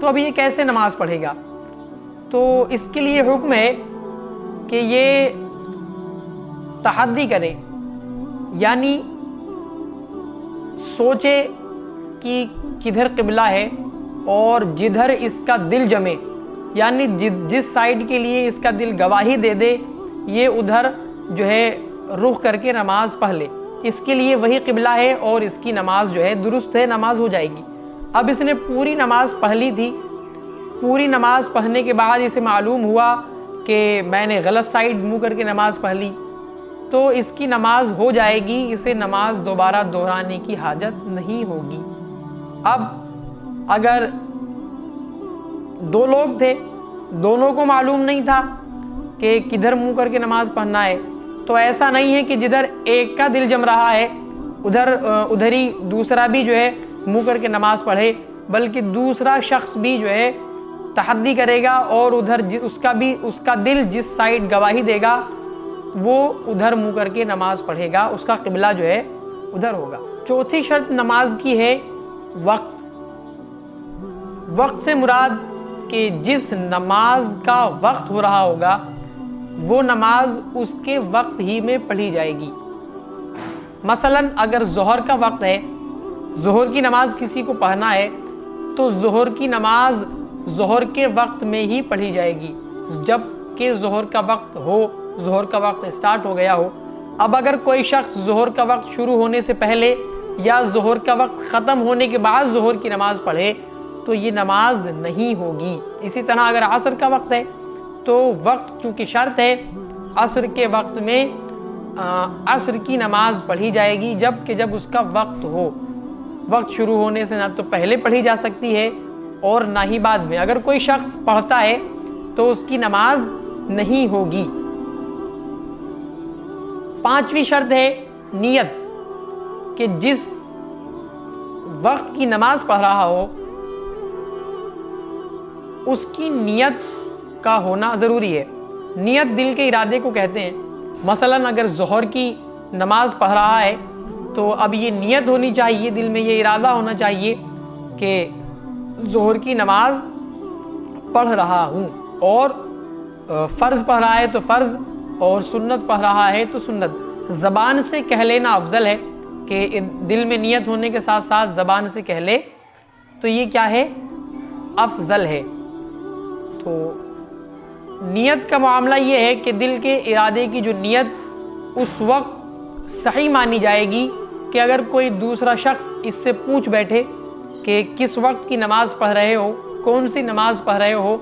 تو اب یہ کیسے نماز پڑھے گا؟ تو اس کے لیے حکم ہے کہ یہ تحری کرے، یعنی سوچے کہ کدھر قبلہ ہے اور جدھر اس کا دل جمے، یعنی جس سائیڈ کے لیے اس کا دل گواہی دے دے یہ ادھر جو ہے رخ کر کے نماز پڑھ لے، اس کے لیے وہی قبلہ ہے اور اس کی نماز جو ہے درست ہے، نماز ہو جائے گی۔ اب اس نے پوری نماز پڑھ لی تھی، پوری نماز پڑھنے کے بعد اسے معلوم ہوا کہ میں نے غلط سائیڈ منہ کر کے نماز پڑھ لی، تو اس کی نماز ہو جائے گی، اسے نماز دوبارہ دہرانے کی حاجت نہیں ہوگی۔ اب اگر دو لوگ تھے، دونوں کو معلوم نہیں تھا کہ کدھر منہ کر کے نماز پڑھنا ہے، تو ایسا نہیں ہے کہ جدھر ایک کا دل جم رہا ہے ادھر ہی دوسرا بھی جو ہے منہ کر کے نماز پڑھے، بلکہ دوسرا شخص بھی جو ہے تحری کرے گا اور ادھر اس کا دل جس سائیڈ گواہی دے گا وہ ادھر منہ کر کے نماز پڑھے گا، اس کا قبلہ جو ہے ادھر ہوگا۔ چوتھی شرط نماز کی ہے وقت۔ وقت سے مراد کہ جس نماز کا وقت ہو رہا ہوگا وہ نماز اس کے وقت ہی میں پڑھی جائے گی۔ مثلا اگر ظہر کا وقت ہے، ظہر کی نماز کسی کو پڑھنا ہے تو ظہر کی نماز ظہر کے وقت میں ہی پڑھی جائے گی، جب کہ ظہر کا وقت ہو، ظہر کا وقت اسٹارٹ ہو گیا ہو۔ اب اگر کوئی شخص ظہر کا وقت شروع ہونے سے پہلے یا ظہر کا وقت ختم ہونے کے بعد ظہر کی نماز پڑھے تو یہ نماز نہیں ہوگی۔ اسی طرح اگر عصر کا وقت ہے تو وقت چونکہ شرط ہے، عصر کے وقت میں عصر کی نماز پڑھی جائے گی جب اس کا وقت ہو۔ وقت شروع ہونے سے نہ تو پہلے پڑھی جا سکتی ہے اور نہ ہی بعد میں۔ اگر کوئی شخص پڑھتا ہے تو اس کی نماز نہیں ہوگی۔ پانچویں شرط ہے نیت، کہ جس وقت کی نماز پڑھ رہا ہو اس کی نیت کا ہونا ضروری ہے۔ نیت دل کے ارادے کو کہتے ہیں۔ مثلا اگر ظہر کی نماز پڑھ رہا ہے تو اب یہ نیت ہونی چاہیے، دل میں یہ ارادہ ہونا چاہیے کہ ظہر کی نماز پڑھ رہا ہوں، اور فرض پڑھ رہا ہے تو فرض اور سنت پڑھ رہا ہے تو سنت۔ زبان سے کہہ لینا افضل ہے کہ دل میں نیت ہونے کے ساتھ ساتھ زبان سے کہہ لے، تو یہ کیا ہے؟ افضل ہے۔ تو نیت کا معاملہ یہ ہے کہ دل کے ارادے کی جو نیت اس وقت صحیح مانی جائے گی کہ اگر کوئی دوسرا شخص اس سے پوچھ بیٹھے کہ کس وقت کی نماز پڑھ رہے ہو، کون سی نماز پڑھ رہے ہو،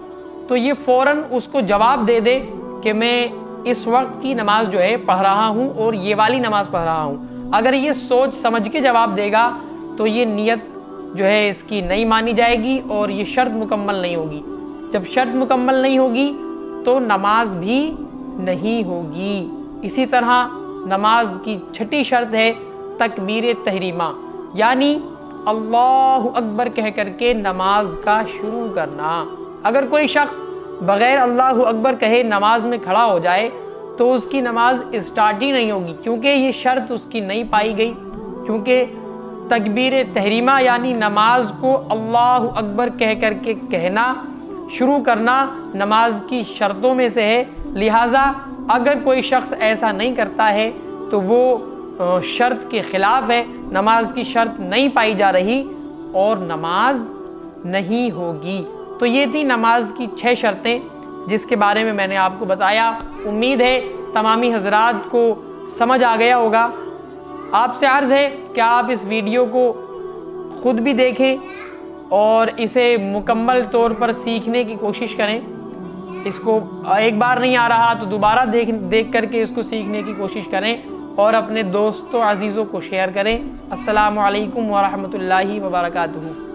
تو یہ فوراً اس کو جواب دے دے کہ میں اس وقت کی نماز جو ہے پڑھ رہا ہوں اور یہ والی نماز پڑھ رہا ہوں۔ اگر یہ سوچ سمجھ کے جواب دے گا تو یہ نیت جو ہے اس کی نہیں مانی جائے گی اور یہ شرط مکمل نہیں ہوگی۔ جب شرط مکمل نہیں ہوگی تو نماز بھی نہیں ہوگی۔ اسی طرح نماز کی چھٹی شرط ہے تکبیر تحریمہ، یعنی اللہ اکبر کہہ کر کے نماز کا شروع کرنا۔ اگر کوئی شخص بغیر اللہ اکبر کہے نماز میں کھڑا ہو جائے تو اس کی نماز اسٹارٹ ہی نہیں ہوگی، کیونکہ یہ شرط اس کی نہیں پائی گئی۔ کیونکہ تکبیر تحریمہ یعنی نماز کو اللہ اکبر کہہ کر کے کہنا شروع کرنا نماز کی شرطوں میں سے ہے، لہٰذا اگر کوئی شخص ایسا نہیں کرتا ہے تو وہ شرط کے خلاف ہے، نماز کی شرط نہیں پائی جا رہی اور نماز نہیں ہوگی۔ تو یہ تھی نماز کی 6 شرطیں جس کے بارے میں نے آپ کو بتایا۔ امید ہے تمامی حضرات کو سمجھ آ گیا ہوگا۔ آپ سے عرض ہے کہ آپ اس ویڈیو کو خود بھی دیکھیں اور اسے مکمل طور پر سیکھنے کی کوشش کریں۔ اس کو ایک بار نہیں آ رہا تو دوبارہ دیکھ کر کے اس کو سیکھنے کی کوشش کریں اور اپنے دوستوں عزیزوں کو شیئر کریں۔ السلام علیکم ورحمۃ اللہ وبرکاتہ۔